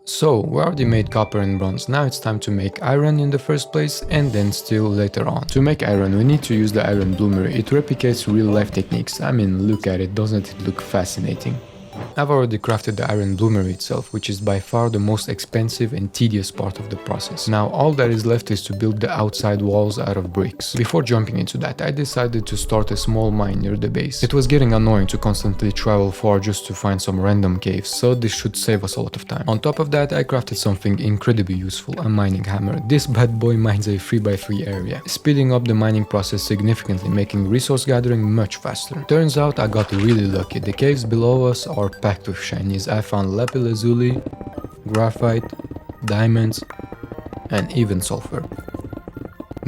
So, we already made copper and bronze, now it's time to make iron in the first place and then steel later on. To make iron we need to use the iron bloomery, it replicates real life techniques, I mean look at it, doesn't it look fascinating? I've already crafted the iron bloomery itself, which is by far the most expensive and tedious part of the process. Now all that is left is to build the outside walls out of bricks. Before jumping into that, I decided to start a small mine near the base. It was getting annoying to constantly travel far just to find some random caves, so this should save us a lot of time. On top of that, I crafted something incredibly useful, a mining hammer. This bad boy mines a 3x3 area, speeding up the mining process significantly, making resource gathering much faster. Turns out I got really lucky, the caves below us are packed with shinies. I found lapis lazuli, graphite, diamonds, and even sulfur.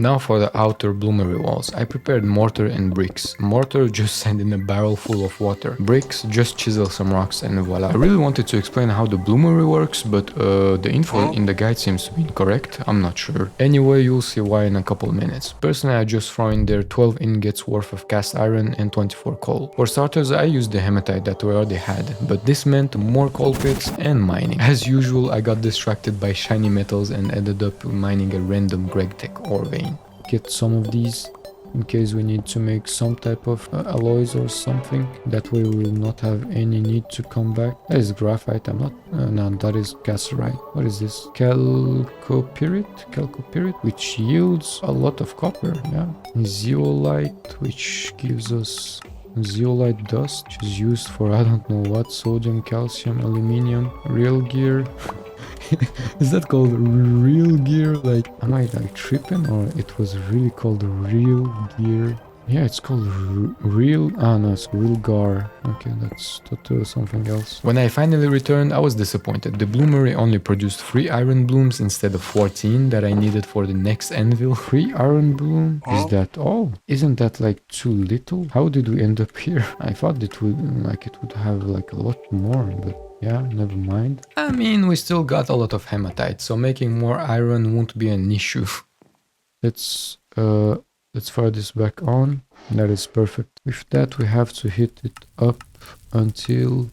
Now for the outer bloomery walls, I prepared mortar and bricks. Mortar, just send in a barrel full of water. Bricks, just chisel some rocks and voila. I really wanted to explain how the bloomery works, but the info in the guide seems to be incorrect, I'm not sure. Anyway, you'll see why in a couple minutes. Personally, I just throw in there 12 ingots worth of cast iron and 24 coal. For starters, I used the hematite that we already had, but this meant more coal pits and mining. As usual, I got distracted by shiny metals and ended up mining a random GREGTECH ore vein. Get some of these in case we need to make some type of alloys or something. That way we will not have any need to come back. That is graphite, I'm not... no, that is cassiterite. What is this? Chalcopyrite, which yields a lot of copper, yeah. Zeolite, which gives us zeolite dust, which is used for I don't know what, sodium, calcium, aluminium, real gear. Is that called real gear? Like, am I like tripping, or it was really called real gear? Yeah, it's called real... ah no, it's real gar. Okay, that's totally something else. When I finally returned, I was disappointed. The bloomery only produced 3 iron blooms instead of 14 that I needed for the next anvil. 3 iron bloom? Is that all? Isn't that like too little? How did we end up here? I thought it would have like a lot more, but... yeah, never mind. I mean, we still got a lot of hematite, so making more iron won't be an issue. Let's fire this back on. That is perfect. With that, we have to hit it up until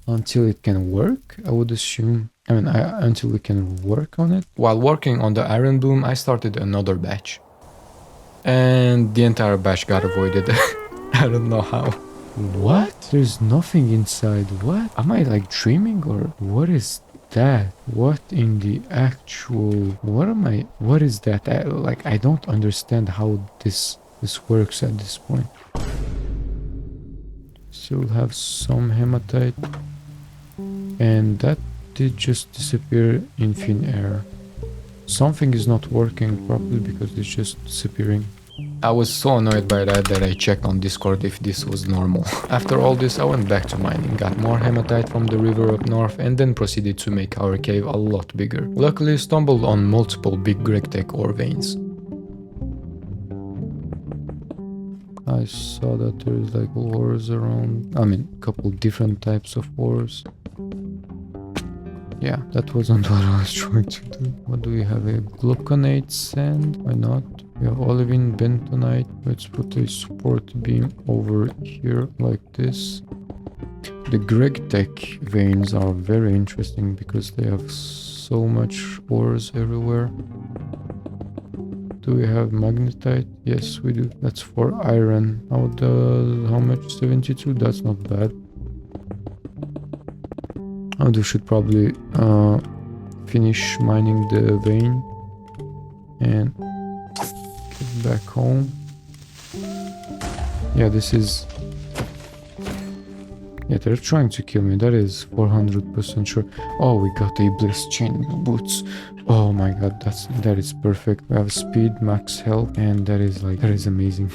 it can work, I would assume. I mean, until we can work on it. While working on the iron bloom, I started another batch. And the entire batch got avoided. I don't know how. What? There's nothing inside. What? Am I like dreaming, or what is that? What in the actual... what is that? I don't understand how this works at this point. Still have some hematite. And that did just disappear in thin air. Something is not working properly because it's just disappearing. I was so annoyed by that I checked on Discord if this was normal. After all this, I went back to mining, got more hematite from the river up north, and then proceeded to make our cave a lot bigger. Luckily, stumbled on multiple big GREGTECH ore veins. I saw that there's like ores around, I mean, a couple different types of ores. Yeah, that wasn't what I was trying to do. What do we have? A glauconate sand? Why not? We have olivine bentonite. Let's put a support beam over here like this. The GREGTECH veins are very interesting because they have so much ores everywhere. Do we have magnetite? Yes, we do. That's for iron. How much? 72? That's not bad. We should probably finish mining the vein and get back home. Yeah, this is... yeah, they're trying to kill me. That is 400% sure. Oh, we got a bliss chain boots. Oh my god, that is perfect. We have speed, max health, and that is amazing.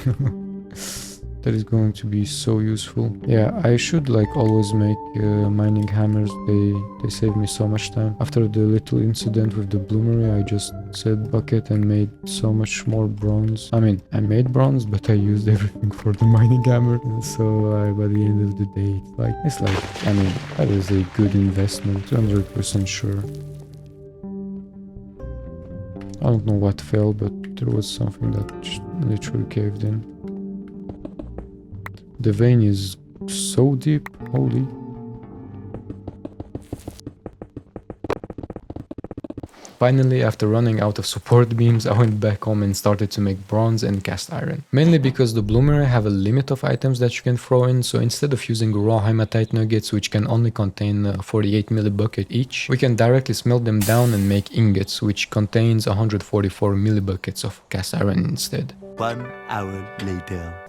That is going to be so useful. Yeah, I should like always make mining hammers. They save me so much time. After the little incident with the bloomery, I just said bucket and made so much more bronze. I mean, I made bronze, but I used everything for the mining hammer. And so by the end of the day, it's like, I mean, that is a good investment, 200% sure. I don't know what fell, but there was something that literally caved in. The vein is so deep, holy. Finally, after running out of support beams, I went back home and started to make bronze and cast iron. Mainly because the bloomery have a limit of items that you can throw in, so instead of using raw hematite nuggets which can only contain 48 millibucket each, we can directly smelt them down and make ingots which contains 144 millibuckets of cast iron instead. 1 hour later.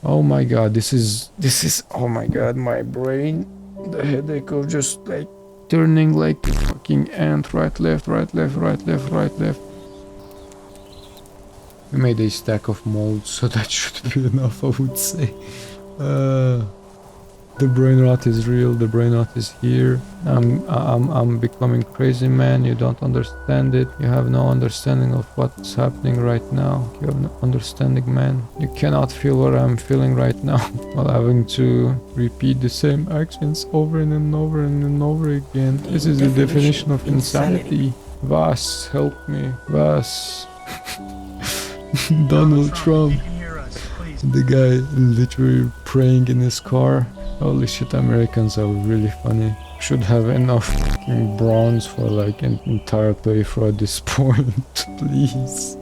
Oh my god, this is oh my god, my brain, the headache of just like turning like a fucking ant, right, left, right, left, right, left, right, left. We made a stack of molds, so that should be enough, I would say. The brain rot is real, the brain rot is here. I'm becoming crazy, man. You don't understand it. You have no understanding of what's happening right now. You have no understanding, man. You cannot feel what I'm feeling right now while having to repeat the same actions over and over and over again. This is the definition of insanity. Vas, help me. Vas. Donald Trump. The guy literally praying in his car. Holy shit, Americans are really funny. Should have enough fucking bronze for like an entire playthrough at this point. Please.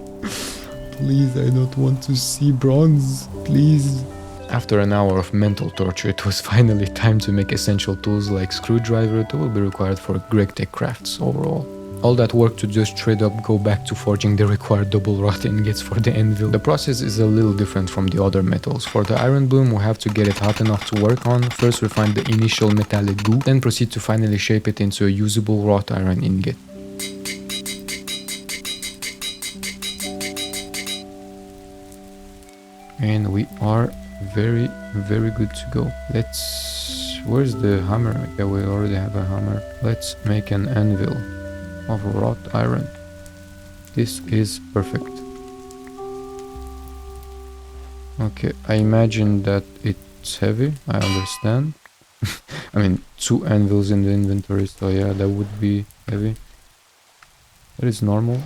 Please, I don't want to see bronze. Please. After an hour of mental torture, it was finally time to make essential tools like screwdriver that will be required for GREGTECH crafts overall. All that work to just straight up go back to forging the required double wrought ingots for the anvil. The process is a little different from the other metals. For the iron bloom, we have to get it hot enough to work on. First refine the initial metallic goo, then proceed to finally shape it into a usable wrought iron ingot. And we are very good to go. Where's the hammer? Yeah, we already have a hammer. Let's make an anvil of wrought iron. This is perfect. Okay, I imagine that it's heavy, I understand. I mean, 2 anvils in the inventory, so yeah, that would be heavy. That is normal.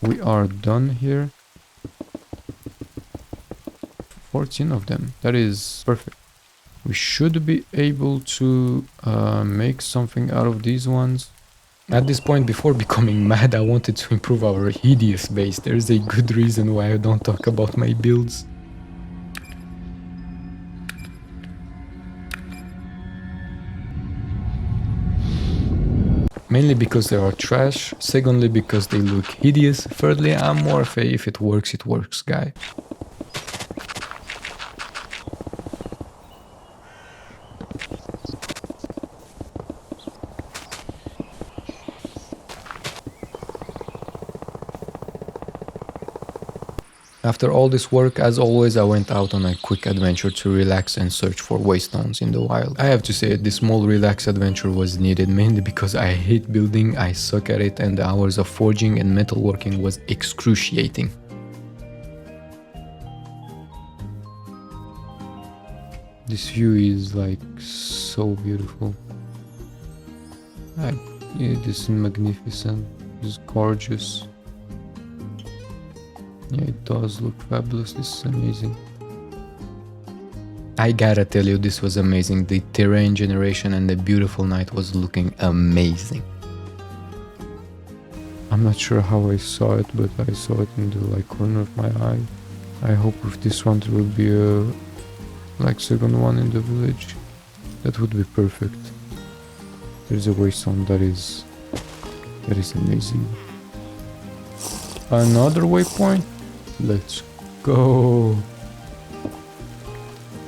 We are done here. 14 of them. That is perfect. We should be able to make something out of these ones. At this point, before becoming mad, I wanted to improve our hideous base. There's a good reason why I don't talk about my builds. Mainly because they are trash, secondly because they look hideous, thirdly I'm more of a if it works guy. After all this work, as always, I went out on a quick adventure to relax and search for waystones in the wild. I have to say, this small relax adventure was needed mainly because I hate building, I suck at it, and the hours of forging and metalworking was excruciating. This view is like so beautiful. It is magnificent, it's gorgeous. Yeah, it does look fabulous. This is amazing. I gotta tell you, this was amazing. The terrain generation and the beautiful night was looking amazing. I'm not sure how I saw it, but I saw it in the corner of my eye. I hope with this one there will be a second one in the village. That would be perfect. There's a waystone that is amazing. Another waypoint. Let's go.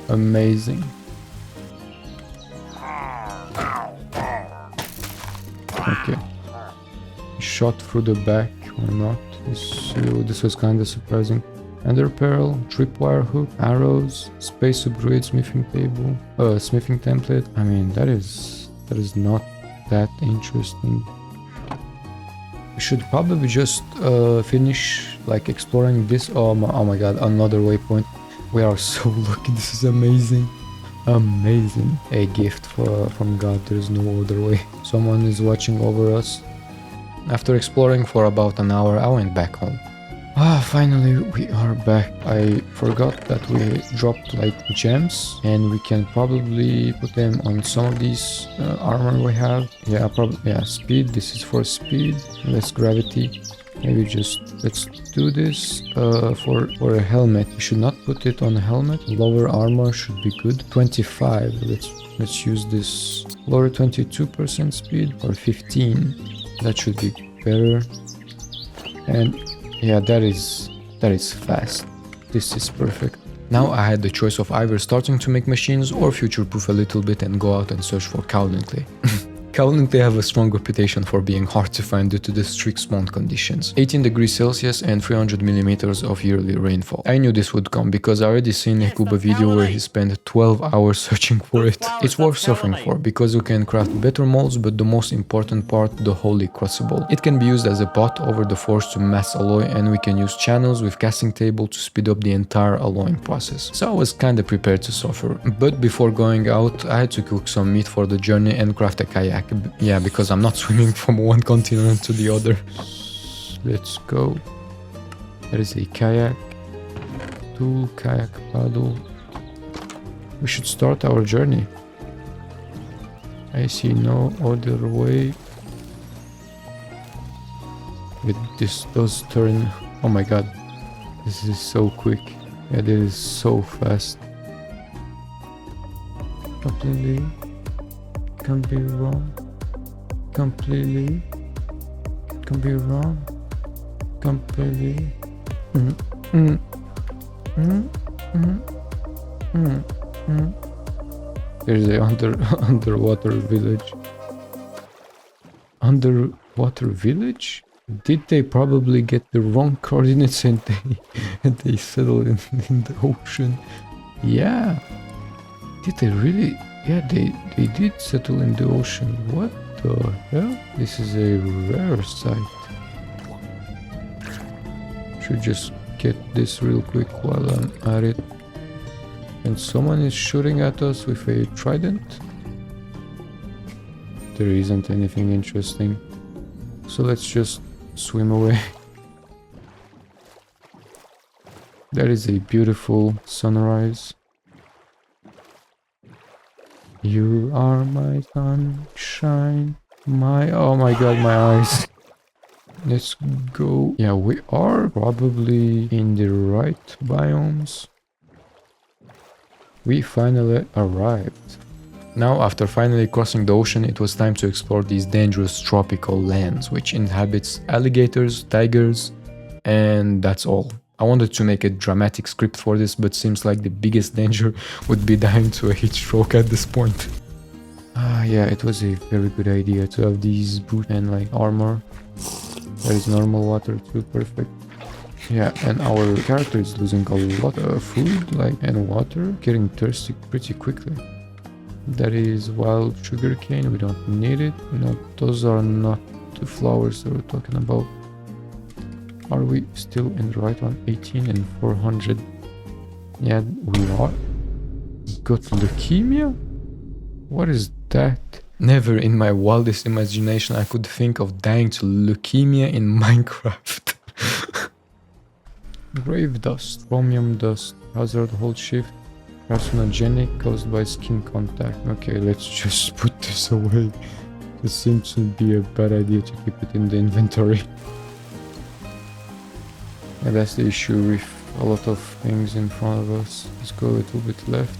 Amazing. Okay. Shot through the back or not. This was kind of surprising. Ender pearl, tripwire hook, arrows, space upgrade, smithing table, smithing template. I mean, that is not that interesting. We should probably just finish exploring this. Oh my god, another waypoint. We are so lucky. This is amazing. Amazing. A gift from God. There's no other way. Someone is watching over us. After exploring for about an hour, I went back home. Finally we are back. I forgot that we dropped like gems and we can probably put them on some of these armor we have. Yeah, probably, yeah, speed. This is for speed. Less gravity. Maybe just let's do this for a helmet. We should not put it on a helmet. Lower armor should be good. 25. Let's use this. Lower 22% speed or 15. That should be better. And yeah, that is fast. This is perfect. Now I had the choice of either starting to make machines or future-proof a little bit and go out and search for kaolin clay. Kaolin clay have a strong reputation for being hard to find due to the strict spawn conditions. 18 degrees Celsius and 300 millimeters of yearly rainfall. I knew this would come because I already seen a Kuba video where he spent 12 hours searching for it. It's worth suffering for because you can craft better molds, but the most important part, the holy crucible. It can be used as a pot over the forge to mass alloy, and we can use channels with casting table to speed up the entire alloying process. So I was kinda prepared to suffer. But before going out, I had to cook some meat for the journey and craft a kayak. Yeah, because I'm not swimming from one continent to the other. Let's go. There is a kayak. Tool, kayak, paddle. We should start our journey. I see no other way. But this does turn. Oh my god. This is so quick. Yeah, this is so fast. Completely. Can't be wrong. Completely. Can be wrong. Completely. There's a underwater village. Underwater village? Did they probably get the wrong coordinates and they settled in the ocean? Yeah. Did they really? Yeah, they did settle in the ocean. What the hell? This is a rare sight. Should just get this real quick while I'm at it. And someone is shooting at us with a trident. There isn't anything interesting. So let's just swim away. That is a beautiful sunrise. You are my sunshine, oh my god, my eyes. Let's go. Yeah, we are probably in the right biomes. We finally arrived. Now, after finally crossing the ocean, it was time to explore these dangerous tropical lands, which inhabits alligators, tigers, and that's all. I wanted to make a dramatic script for this, but seems like the biggest danger would be dying to a heat stroke at this point. Yeah, it was a very good idea to have these boots and like armor. There is normal water too, perfect. Yeah, and our character is losing a lot of food and water, getting thirsty pretty quickly. That is wild sugarcane, we don't need it. No, those are not the flowers that we're talking about. Are we still in the right one? 18 and 400. Yeah, we are. Got leukemia? What is that? Never in my wildest imagination I could think of dying to leukemia in Minecraft. Grave dust, chromium dust, hazard hold shift, carcinogenic caused by skin contact. Okay, let's just put this away. This seems to be a bad idea to keep it in the inventory. And that's the issue with a lot of things in front of us. Let's go a little bit left.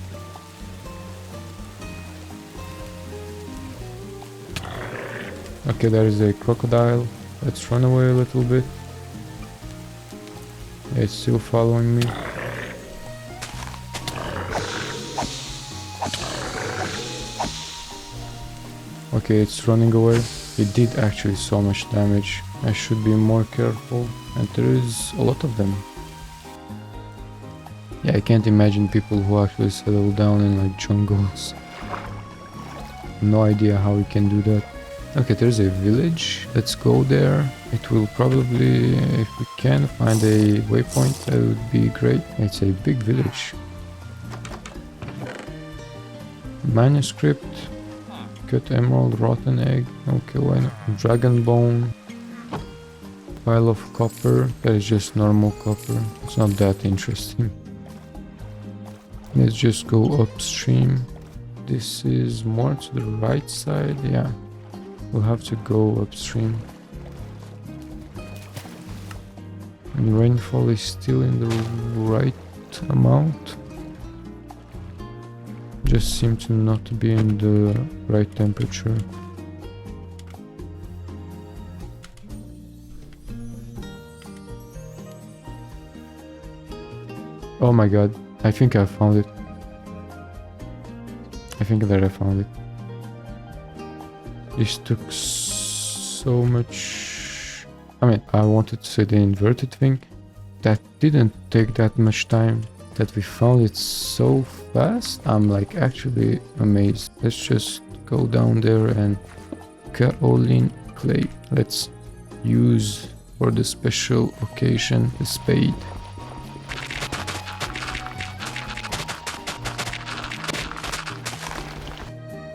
Okay, there is a crocodile. Let's run away a little bit. It's still following me. Okay, it's running away. It did actually so much damage. I should be more careful. And there is a lot of them. Yeah, I can't imagine people who actually settle down in like jungles. No idea how we can do that. Okay, there's a village. Let's go there. It will probably, if we can find a waypoint, that would be great. It's a big village. Manuscript. Cut emerald, rotten egg. Okay, why not? Dragon bone. pile of copper. That is just normal copper. It's not that interesting. Let's just go upstream. This is more to the right side. Yeah, we'll have to go upstream. And rainfall is still in the right amount. Just seem to not be in the right temperature. Oh my god, I think I found it. I think that I found it. This took so much... I mean, I wanted to say the inverted thing. That didn't take that much time. That we found it so fast. I'm like actually amazed. Let's just go down there and kaolin clay. Let's use for the special occasion the spade.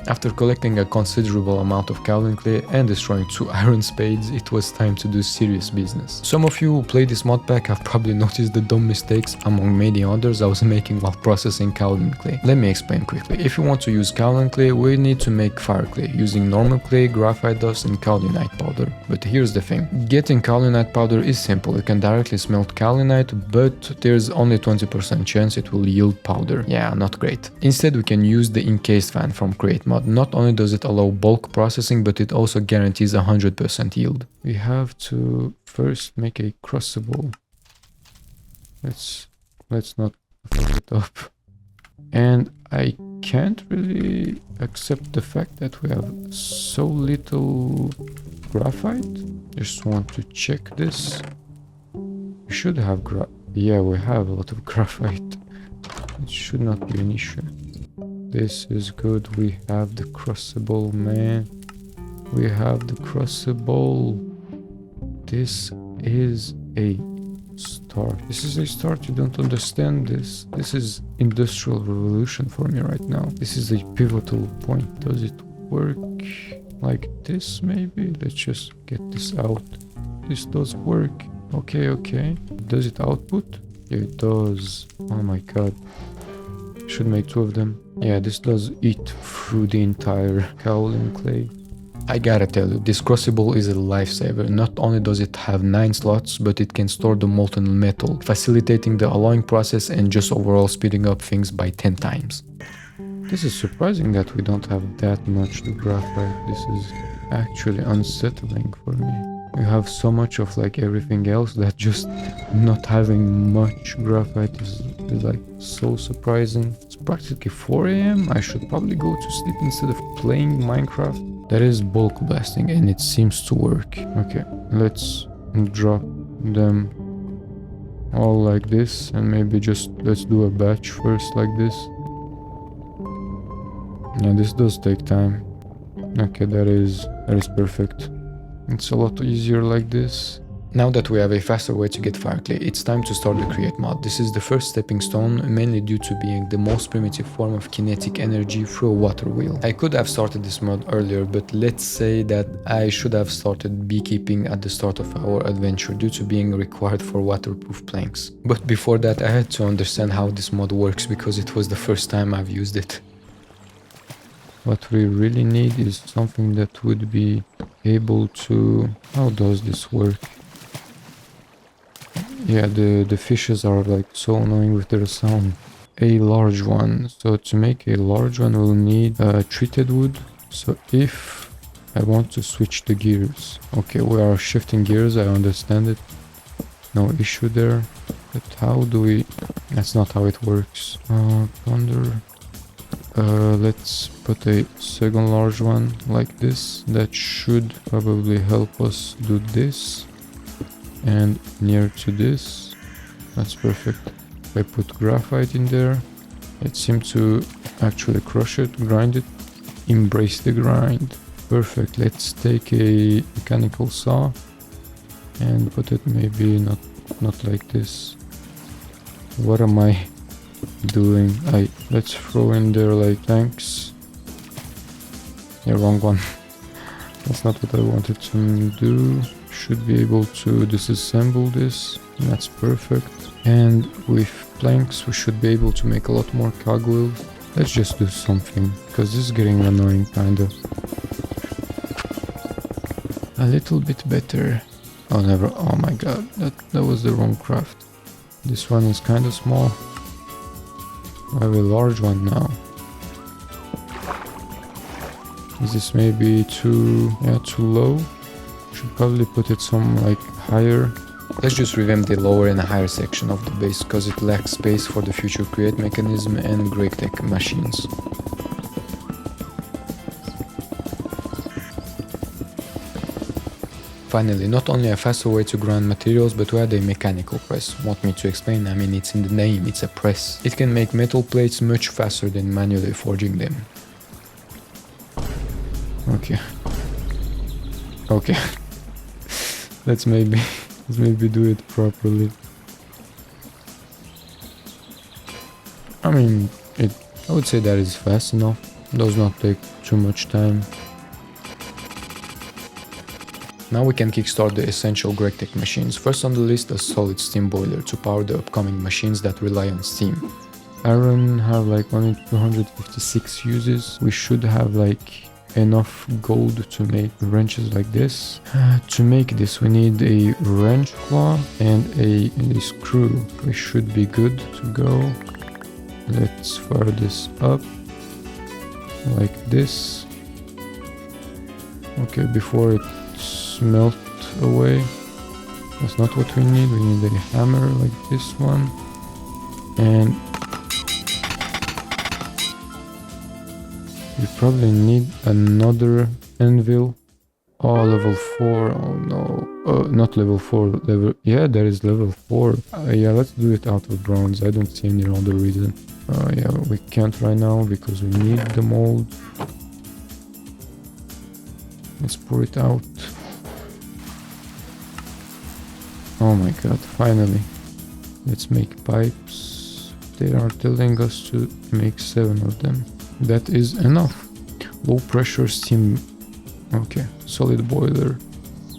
After collecting a considerable amount of kaolin clay and destroying 2 iron spades, it was time to do serious business. Some of you who play this mod pack have probably noticed the dumb mistakes, among many others, I was making while processing kaolin clay. Let me explain quickly. If you want to use kaolin clay, we need to make fire clay using normal clay, graphite dust and kaolinite powder. But here's the thing. Getting kaolinite powder is simple. You can directly smelt kaolinite, but there's only 20% chance it will yield powder. Yeah, not great. Instead, we can use the encased fan from Create Mod. Not only does it allow bulk processing, but it also guarantees 100% yield. We have to first make a crucible. Let's not fuck it up. And I can't really accept the fact that we have so little graphite. Just want to check this. We should have yeah, we have a lot of graphite. It should not be an issue. This is good. We have the crucible, man. We have the crucible. This is a start. This is a start. You don't understand this. This is industrial revolution for me right now. This is a pivotal point. Does it work like this maybe? Let's just get this out. This does work. Okay, okay. Does it output? Yeah, it does. Oh my god. Should make 2 of them. Yeah, this does eat through the entire kaolin clay. I gotta tell you, this crucible is a lifesaver. Not only does it have 9 slots, but it can store the molten metal, facilitating the alloying process and just overall speeding up things by 10 times. This is surprising that we don't have that much graphite. This is actually unsettling for me. We have so much of like everything else that just not having much graphite is like so surprising. It's practically 4 AM. I should probably go to sleep instead of playing Minecraft. That is bulk blasting and it seems to work. Okay, let's drop them all like this and maybe just let's do a batch first like this. Yeah, this does take time. Okay, that is perfect. It's a lot easier like this. Now that we have a faster way to get fire clay, it's time to start the create mod. This is the first stepping stone, mainly due to being the most primitive form of kinetic energy through a water wheel. I could have started this mod earlier, but let's say that I should have started beekeeping at the start of our adventure due to being required for waterproof planks. But before that I had to understand how this mod works because it was the first time I've used it. What we really need is something that would be able to... How does this work? Yeah, the fishes are like so annoying with their sound. A large one. So to make a large one we'll need treated wood. So if I want to switch the gears. Okay, we are shifting gears, I understand it. No issue there. But how do we... That's not how it works. Thunder... let's put a second large one like this. That should probably help us do this. And near to this. That's perfect. If I put graphite in there, it seemed to actually crush it, grind it, embrace the grind. Perfect. Let's take a mechanical saw and put it maybe not like this. What am I doing? Let's throw in there like tanks. Yeah, wrong one. That's not what I wanted to do. Should be able to disassemble this. That's perfect. And with planks we should be able to make a lot more cogwheels. Let's just do something, because this is getting annoying kinda. A little bit better. Oh never, oh my god, that was the wrong craft. This one is kinda small. I have a large one now. Is this maybe too low? Should probably put it some like higher. Let's just revamp the lower and higher section of the base, because it lacks space for the future create mechanism and GREGTECH machines. Finally, not only a faster way to grind materials, but we add a mechanical press. Want me to explain? I mean, it's in the name, it's a press. It can make metal plates much faster than manually forging them. Okay. let's maybe do it properly. I mean, I would say that is fast enough. Does not take too much time. Now we can kickstart the essential GREGTECH machines. First on the list, a solid steam boiler to power the upcoming machines that rely on steam. Iron have like only 256 uses. We should have like enough gold to make wrenches like this. To make this we need a wrench claw and a screw. We should be good to go. Let's fire this up like this. Okay, before it melt away. That's not what we need. We need a hammer like this one. And we probably need another anvil. Oh, level 4. Oh no. Not level 4. Yeah, there is level 4. Yeah, let's do it out of bronze. I don't see any other reason. Yeah, we can't right now because we need the mold. Let's pour it out. Oh my god, finally. Let's make pipes. They are telling us to make 7 of them. That is enough. Low pressure steam. Okay, solid boiler.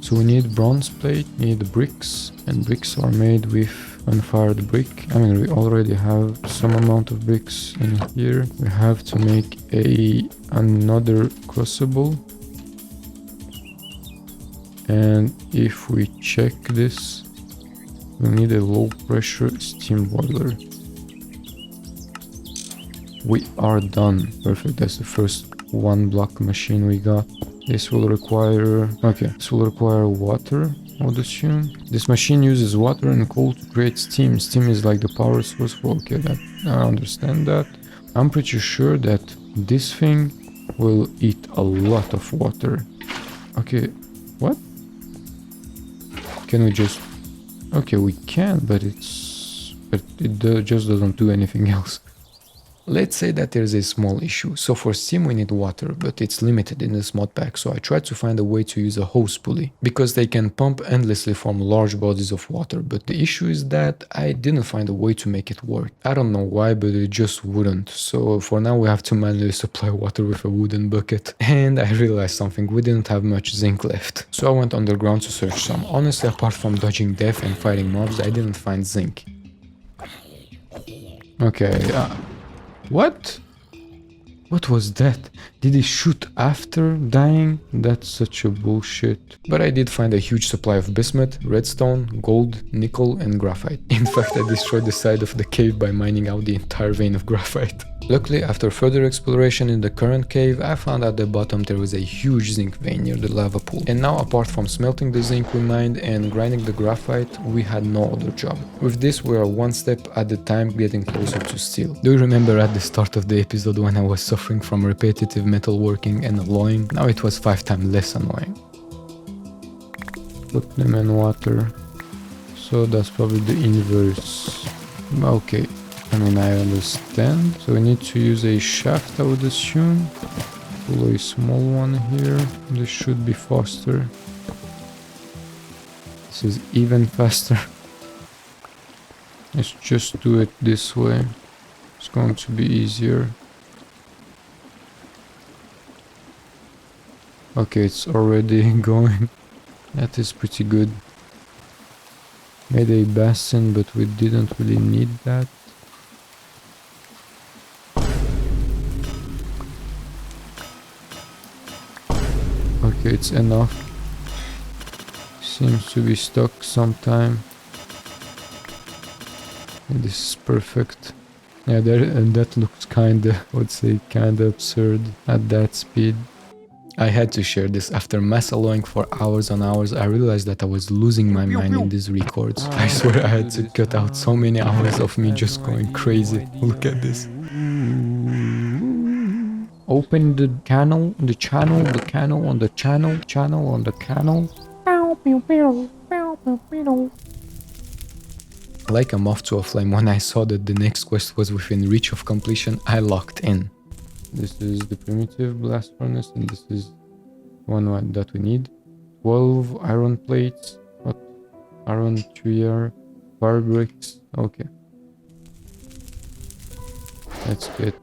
So we need bronze plate, need bricks, and bricks are made with unfired brick. I mean, we already have some amount of bricks in here. We have to make another crucible. And if we check this, we need a low pressure steam boiler. We are done. Perfect, that's the first 1 block machine we got. This will require water, I would assume. This machine uses water and coal to create steam. Steam is like the power source for, okay, that I understand that. I'm pretty sure that this thing will eat a lot of water. Okay, what? Can we just... Okay, we can, but it just doesn't do anything else. Let's say that there's a small issue. So for steam we need water, but it's limited in this mod pack, so I tried to find a way to use a hose pulley, because they can pump endlessly from large bodies of water, but the issue is that I didn't find a way to make it work. I don't know why, but it just wouldn't. So for now we have to manually supply water with a wooden bucket. And I realized something, we didn't have much zinc left. So I went underground to search some. Honestly, apart from dodging death and fighting mobs, I didn't find zinc. Okay, what? What was that? Did he shoot after dying? That's such a bullshit. But I did find a huge supply of bismuth, redstone, gold, nickel and graphite. In fact, I destroyed the side of the cave by mining out the entire vein of graphite. Luckily, after further exploration in the current cave, I found at the bottom there was a huge zinc vein near the lava pool. And now, apart from smelting the zinc we mined and grinding the graphite, we had no other job. With this, we are one step at a time getting closer to steel. Do you remember at the start of the episode when I was suffering from repetitive metalworking and alloying? Now it was 5 times less annoying. Put them in water. So that's probably the inverse. Okay. I mean, I understand. So we need to use a shaft, I would assume. Pull a small one here. This should be faster. This is even faster. Let's just do it this way. It's going to be easier. Okay, it's already going. That is pretty good. Made a basin, but we didn't really need that. Okay, it's enough. Seems to be stuck sometime. And this is perfect. Yeah, there, and that looks kinda, I would say, kinda absurd at that speed. I had to share this. After mass alloying for hours on hours, I realized that I was losing my mind in these records. I swear I had to cut out so many hours of me just going crazy. Look at this. Open the channel, the channel, the channel on the channel, channel on the channel. Like a moth to a flame, when I saw that the next quest was within reach of completion, I locked in. This is the primitive blast furnace, and this is one that we need. 12 iron plates, what? Iron tier, fire bricks, okay. Let's get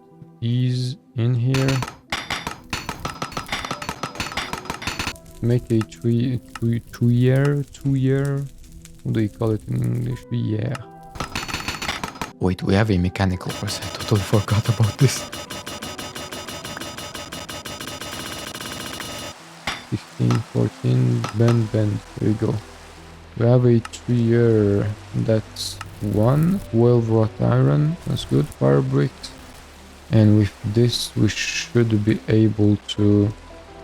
these in here. Make a two-year, what do you call it in English? Yeah. Wait, we have a mechanical press. I totally forgot about this. 15, 14, bend. There we go. We have a 3-year. That's 1. 12 wrought iron. That's good. Fire bricks. And with this, we should be able to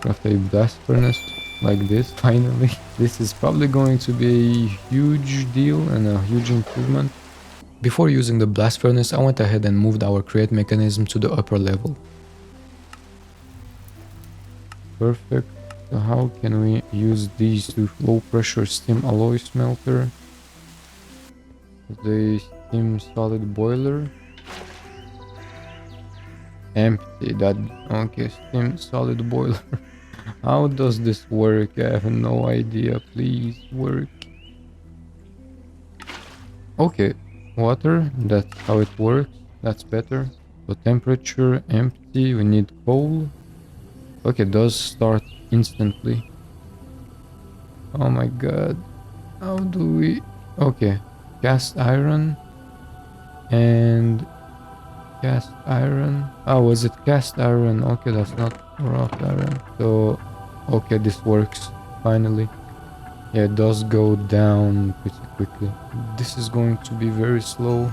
craft a blast furnace like this. Finally, this is probably going to be a huge deal and a huge improvement. Before using the blast furnace, I went ahead and moved our create mechanism to the upper level. Perfect. So how can we use these to low pressure steam alloy smelter? The steam solid boiler. Empty that. Okay, steam solid boiler. How does this work? I have no idea. Please work. Okay, water. That's how it works. That's better. So temperature empty. We need coal. Okay, it does start instantly. Oh my god. How do we... Okay. Cast iron. And... Cast iron. Oh, was it cast iron? Okay, that's not wrought iron. So... Okay, this works. Finally. Yeah, it does go down pretty quickly. This is going to be very slow.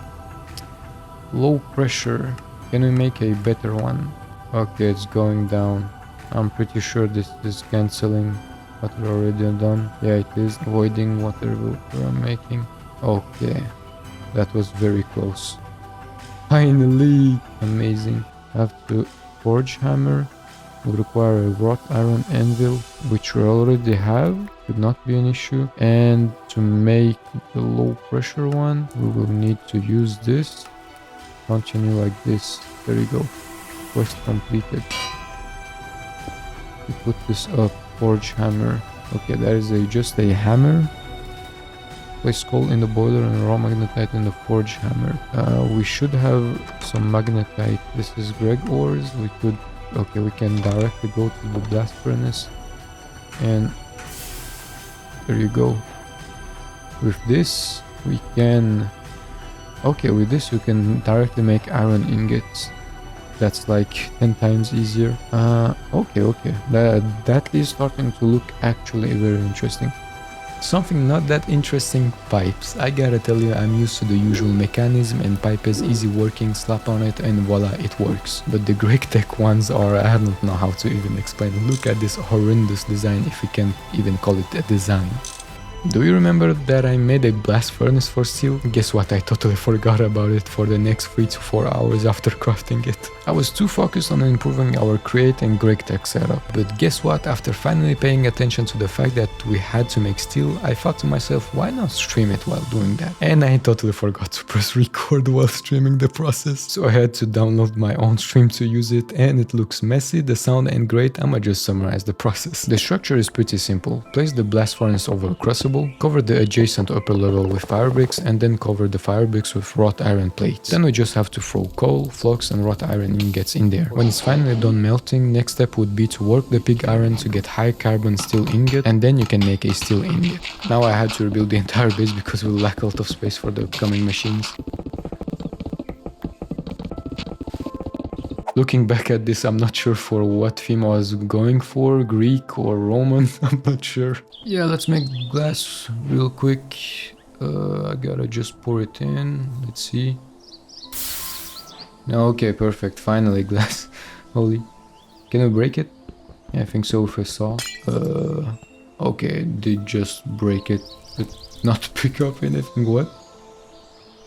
Low pressure. Can we make a better one? Okay, it's going down. I'm pretty sure this is cancelling what we're already done. Yeah, it is avoiding whatever we're making. Okay, that was very close. Finally! Amazing. Have to forge hammer. We require a wrought iron anvil, which we already have. Should not be an issue. And to make the low pressure one, we will need to use this. Continue like this. There we go. Quest completed. Put this up. Forge hammer. Okay, that is just a hammer. Place coal in the boiler and raw magnetite in the forge hammer. We should have some magnetite. This is Greg ores. We could... Okay, we can directly go to the blast furnace. And... there you go. With this, we can... Okay, with this you can directly make iron ingots. That's like 10 times easier. Okay. That is starting to look actually very interesting. Something not that interesting, pipes. I gotta tell you, I'm used to the usual mechanism and pipe is easy working, slap on it and voila, it works. But the GREGTECH ones are, I don't know how to even explain. Look at this horrendous design, if we can even call it a design. Do you remember that I made a blast furnace for steel? Guess what, I totally forgot about it for the next 3 to 4 hours after crafting it. I was too focused on improving our create and GREGTECH setup. But guess what, after finally paying attention to the fact that we had to make steel, I thought to myself, why not stream it while doing that? And I totally forgot to press record while streaming the process. So I had to download my own stream to use it, and it looks messy, the sound ain't great. I'ma just summarize the process. The structure is pretty simple. Place the blast furnace over a crucible crucible, cover the adjacent upper level with fire bricks, and then cover the fire bricks with wrought iron plates. Then we just have to throw coal, flux and wrought iron ingots in there. When it's finally done melting, next step would be to work the pig iron to get high carbon steel ingot, and then you can make a steel ingot. Now I had to rebuild the entire base because we lack a lot of space for the upcoming machines. Looking back at this, I'm not sure for what theme I was going for, Greek or Roman, I'm not sure. Yeah, let's make glass real quick. I gotta just pour it in, let's see. Okay, perfect, finally glass. Holy. Can we break it? Yeah, I think so if I saw. Okay, did just break it, but not pick up anything, what?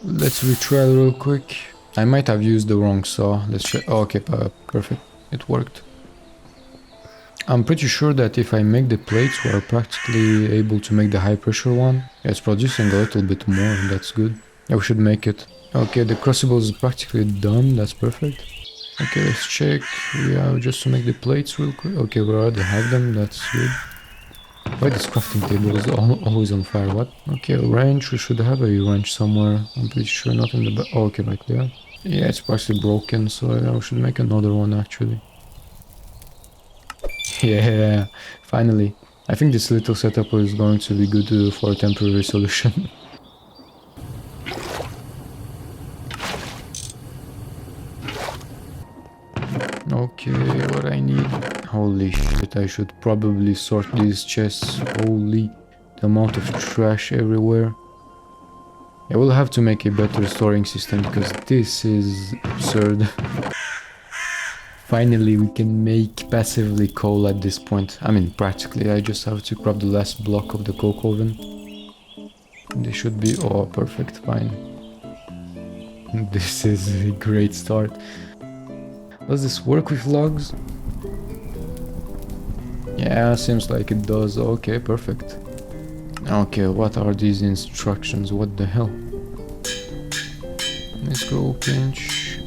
Let's retry real quick. I might have used the wrong saw. Let's check. Okay, perfect. It worked. I'm pretty sure that if I make the plates, we are practically able to make the high pressure one. Yeah, it's producing a little bit more, that's good. Yeah, we should make it. Okay, the crucible is practically done, that's perfect. Okay, let's check. Yeah, just to make the plates real quick. Okay, we already have them, that's good. Why this crafting table is always on fire, what? Okay, wrench, we should have a wrench somewhere. I'm pretty sure not in the back. Oh, okay, right there. Yeah, it's partially broken, so yeah, we should make another one actually. Yeah, finally. I think this little setup is going to be good for a temporary solution. Okay, what I need. Holy shit, I should probably sort these chests. Holy, the amount of trash everywhere. I will have to make a better storing system because this is absurd. Finally, we can make passively coal at this point. I mean, practically, I just have to grab the last block of the coke oven. They should be... oh, perfect, fine. This is a great start. Does this work with logs? Yeah, seems like it does. Okay, perfect. Okay, what are these instructions? What the hell? Let's go pinch.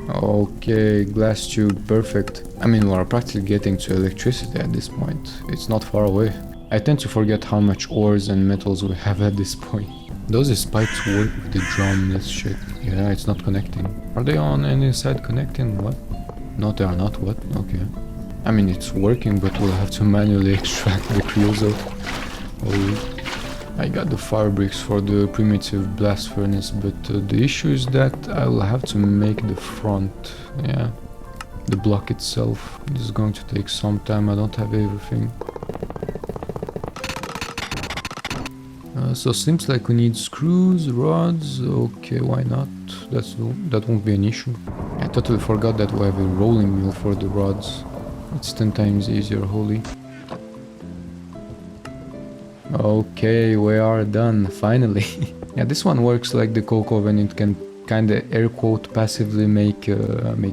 Okay, glass tube, perfect. I mean, we're practically getting to electricity at this point. It's not far away. I tend to forget how much ores and metals we have at this point. Does the spikes work with the drum? Let's check. Yeah, it's not connecting. Are they on any side connecting? What? No, they are not. What? Okay. I mean, it's working, but we'll have to manually extract the creosote. Oh, I got the fire bricks for the primitive blast furnace, but the issue is that I will have to make the front. Yeah, the block itself. This is going to take some time. I don't have everything. So seems like we need screws, rods. Okay, why not? That won't be an issue. I totally forgot that we have a rolling mill for the rods. It's 10 times easier, holy. Okay, we are done, finally. Yeah, this one works like the coke oven. It can kinda air quote passively make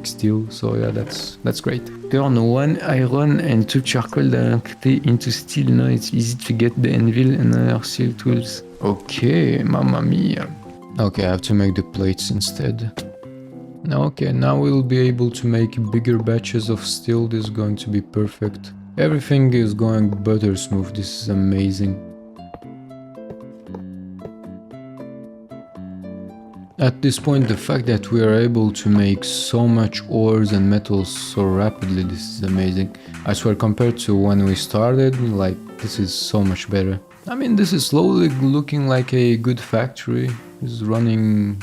steel, so yeah, that's great. Turn 1 iron and 2 charcoal directly into steel. Now it's easy to get the anvil and other steel tools. Okay, mamma mia. Okay, I have to make the plates instead. Okay, now we'll be able to make bigger batches of steel. This is going to be perfect. Everything is going butter smooth. This is amazing. At this point, the fact that we are able to make so much ores and metals so rapidly, this is amazing. I swear, compared to when we started, like, this is so much better. I mean, this is slowly looking like a good factory. It's running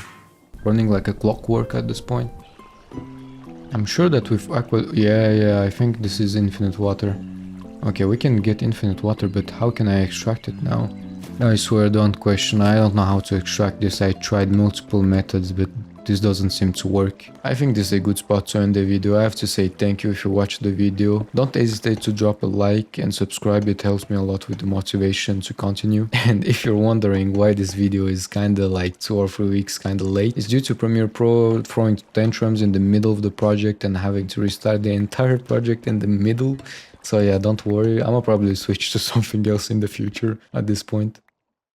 like a clockwork at this point. I'm sure that with aqua... Yeah, I think this is infinite water. Okay, we can get infinite water, but how can I extract it now? I swear, don't question, I don't know how to extract this. I tried multiple methods, but this doesn't seem to work. I think this is a good spot to end the video. I have to say thank you if you watched the video. Don't hesitate to drop a like and subscribe, it helps me a lot with the motivation to continue. And if you're wondering why this video is kinda like 2 or 3 weeks kinda late, it's due to Premiere Pro throwing tantrums in the middle of the project and having to restart the entire project in the middle. So yeah, don't worry, I'ma probably switch to something else in the future at this point.